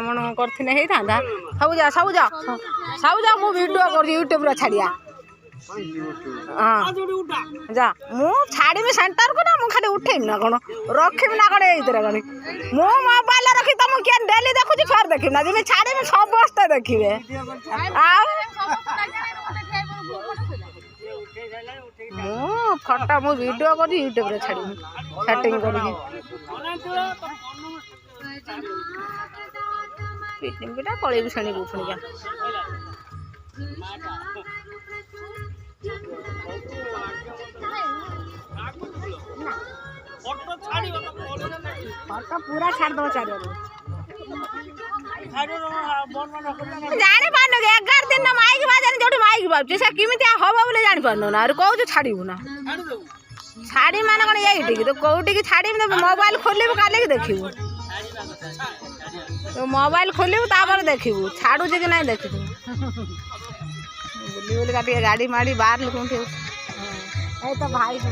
मन करथिने हेई थांदा सब जा मु वीडियो कर यूट्यूब रे छाड़िया हां जा मु छाड़ी में सेंटर को ना मु खाली उठेम ना कोन रखिम ना कोन एइतरे कोन मु मोबाइल रखी त मु के डेली देखु छी फेर देखिम ना जे छाड़ी में सब बस्ते देखिबे आ मु फोटो मु वीडियो कर यूट्यूब रे छाड़ी सेटिंग करी पिटनिम बेटा पळे भी सणी बुफणी जा फोटो पूरा छाड़ दो चारो जाने पानो 11 दिन ना माइक बाजन जोठी माइक बाजचे से किमिति होबो बोले जानि पानो ना अरे कहू छाड़ीबू ना छाड़ी माने कोन एइटी तो कोउटी की छाड़ी में मोबाइल खोलिबू काले के देखिबू तो मोबाइल खोलिबू तापर देखिबू छाड़ू जे कि नहीं देखिबू बुली बुली काटी गाड़ी माड़ी बाहर लोग उठे ए तो भाई मु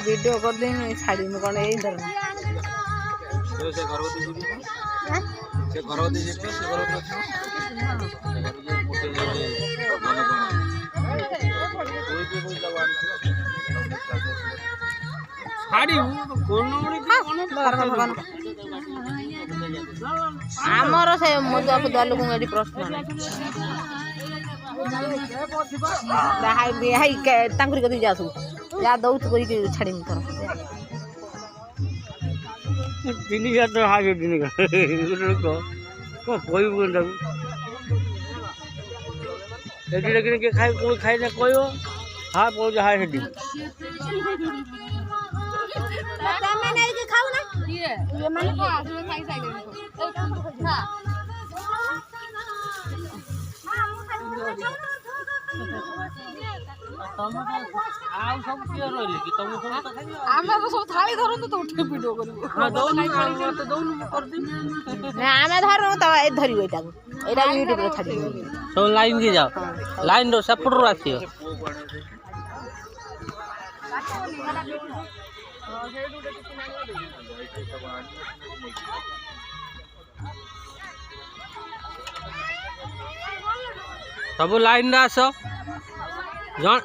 वीडियो कर दे छाड़ी में कोन ए इधर से घरवती से घरवती से आमर से मदुआ फुदुआ लोक प्रश्न तांकुरी जासु जा दौत करी छाड़ी कर 3000 तो हागे दिन को कोई बोल दब लेकिन के खाई कोई खाई ना कोयो हां पहुंच हाय हेडी मैं नहीं के खाऊ ना ये मैंने खाई हां आउ सब क्लियर रहले कि तुम सब तो खाइ आमे तो सब थाली धरन तो उठे वीडियो करू हां दो नहीं तो दो कर दी ना आमे धरन तो ए धरियो एटा एटा यूट्यूब रे छाडी तो लाइन के जाओ लाइन रो सपोर्ट रो आथियो सब लाइन रा आसो